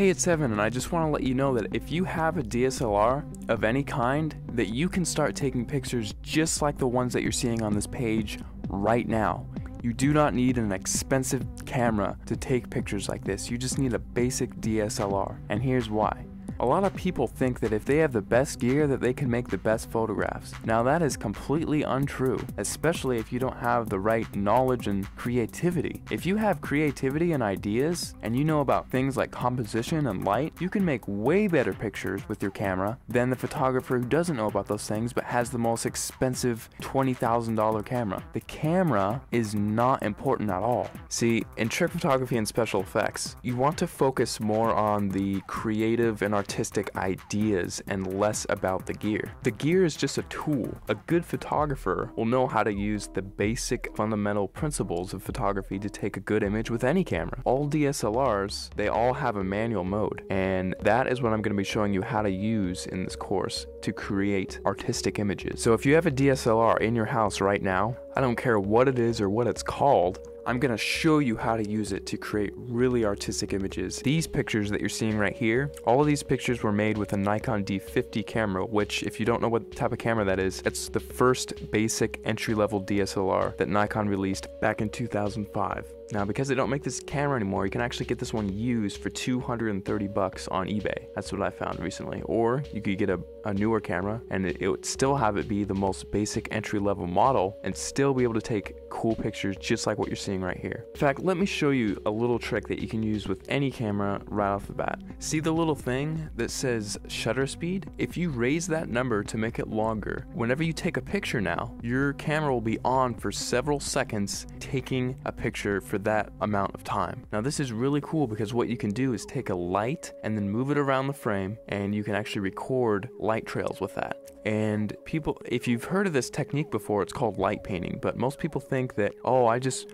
Hey, it's Evan, and I just want to let you know that if you have a DSLR of any kind, that you can start taking pictures just like the ones that you're seeing on this page right now. You do not need an expensive camera to take pictures like this. You just need a basic DSLR, and here's why. A lot of people think that if they have the best gear that they can make the best photographs. Now that is completely untrue, especially if you don't have the right knowledge and creativity. If you have creativity and ideas, and you know about things like composition and light, you can make way better pictures with your camera than the photographer who doesn't know about those things but has the most expensive $20,000 camera. The camera is not important at all. See, in trick photography and special effects, you want to focus more on the creative and artistic ideas and less about the gear. The gear is just a tool. A good photographer will know how to use the basic fundamental principles of photography to take a good image with any camera. All DSLRs, they all have a manual mode, and that is what I'm going to be showing you how to use in this course to create artistic images. So if you have a DSLR in your house right now, I don't care what it is or what it's called, I'm going to show you how to use it to create really artistic images. These pictures that you're seeing right here, all of these pictures were made with a Nikon D50 camera, which if you don't know what type of camera that is, it's the first basic entry-level DSLR that Nikon released back in 2005. Now, because they don't make this camera anymore, you can actually get this one used for $230 on eBay. That's what I found recently. Or you could get a newer camera and it would still have it be the most basic entry-level model and still be able to take cool pictures just like what you're seeing right here. In fact, let me show you a little trick that you can use with any camera right off the bat. See the little thing that says shutter speed? If you raise that number to make it longer, whenever you take a picture now, your camera will be on for several seconds taking a picture for that amount of time. Now this is really cool because what you can do is take a light and then move it around the frame, and you can actually record light trails with that. And people, if you've heard of this technique before, it's called light painting, but most people think that, oh, I just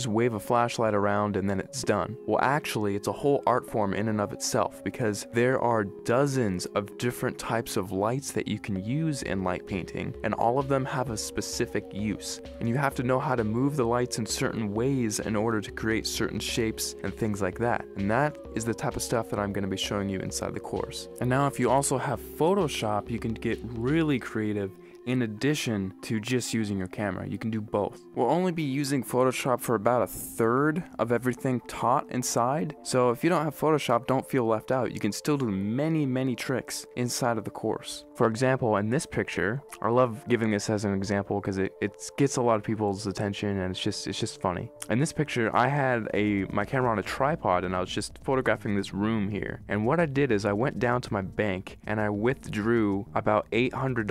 wave a flashlight around and then it's done. Well, actually, it's a whole art form in and of itself, because there are dozens of different types of lights that you can use in light painting, and all of them have a specific use. And you have to know how to move the lights in certain ways in order to create certain shapes and things like that. And that is the type of stuff that I'm going to be showing you inside the course. And now if you also have Photoshop, you can get really creative. In addition to just using your camera, you can do both. We'll only be using Photoshop for about a third of everything taught inside, so if you don't have Photoshop, don't feel left out. You can still do many tricks inside of the course. For example, in this picture, I love giving this as an example because it gets a lot of people's attention and it's just funny. In this picture, I had my camera on a tripod and I was just photographing this room here. And what I did is I went down to my bank and I withdrew about $800,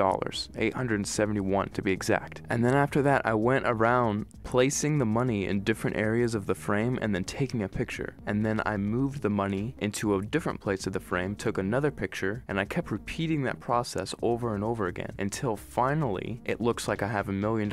$871 to be exact. And then after that, I went around placing the money in different areas of the frame and then taking a picture. And then I moved the money into a different place of the frame, took another picture, and I kept repeating that process over and over again until finally it looks like I have $1 million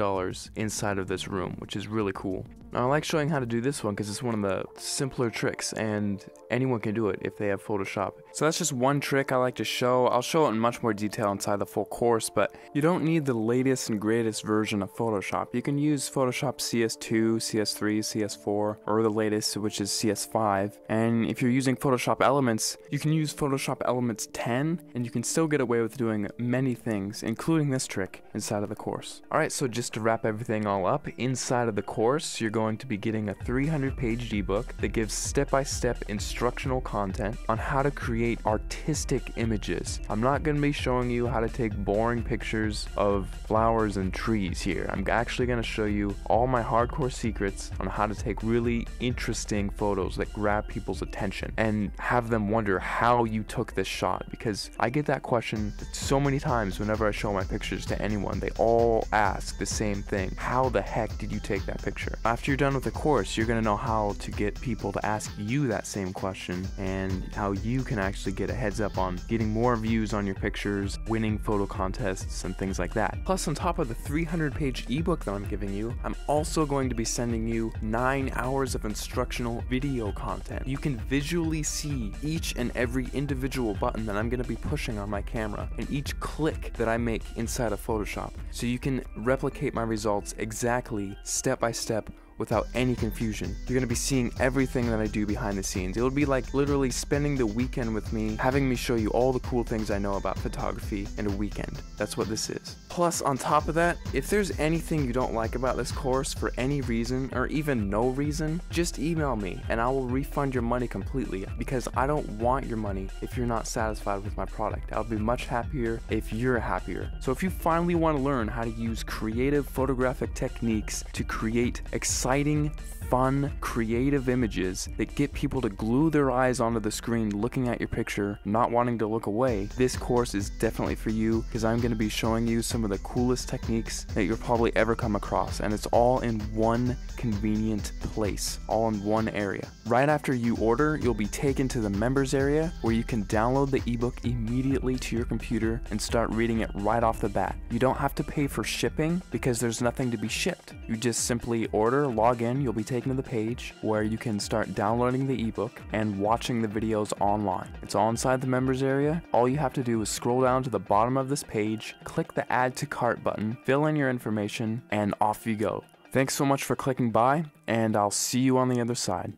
inside of this room, which is really cool. Now, I like showing how to do this one because it's one of the simpler tricks and anyone can do it if they have Photoshop. So that's just one trick I like to show. I'll show it in much more detail inside the full course, but you don't need the latest and greatest version of Photoshop. You can use Photoshop CS2, CS3, CS4, or the latest, which is CS5. And if you're using Photoshop Elements, you can use Photoshop Elements 10, and you can still get away with doing many things, including this trick, inside of the course. Alright, so just to wrap everything all up, inside of the course, you're going to be getting a 300-page ebook that gives step-by-step instructional content on how to create artistic images. I'm not going to be showing you how to take boring pictures of flowers and trees here. I'm actually going to show you all my hardcore secrets on how to take really interesting photos that grab people's attention and have them wonder how you took this shot, because I get that question so many times whenever I show my pictures to anyone. They all ask the same thing: how the heck did you take that picture? After you're done with the course, you're going to know how to get people to ask you that same question and how you can actually get a heads up on getting more views on your pictures, winning photo contests, and things like that. Plus, on top of the 300-page ebook that I'm giving you, I'm also going to be sending you 9 hours of instructional video content. You can visually see each and every individual button that I'm going to be pushing on my camera and each click that I make inside of Photoshop, so you can replicate my results exactly step by step without any confusion. You're gonna be seeing everything that I do behind the scenes. It'll be like literally spending the weekend with me, having me show you all the cool things I know about photography in a weekend. That's what this is. Plus, on top of that, if there's anything you don't like about this course for any reason, or even no reason, just email me and I will refund your money completely, because I don't want your money if you're not satisfied with my product. I'll be much happier if you're happier. So if you finally want to learn how to use creative photographic techniques to create exciting, fun, creative images that get people to glue their eyes onto the screen looking at your picture, not wanting to look away, this course is definitely for you, because I'm going to be showing you some of the coolest techniques that you'll probably ever come across, and it's all in one convenient place, all in one area. Right after you order, you'll be taken to the members area where you can download the ebook immediately to your computer and start reading it right off the bat. You don't have to pay for shipping because there's nothing to be shipped. You just simply order, log in, you'll be taken to the page where you can start downloading the ebook and watching the videos online. It's all inside the members area. All you have to do is scroll down to the bottom of this page, click the add to cart button, fill in your information, and off you go. Thanks so much for clicking by, and I'll see you on the other side.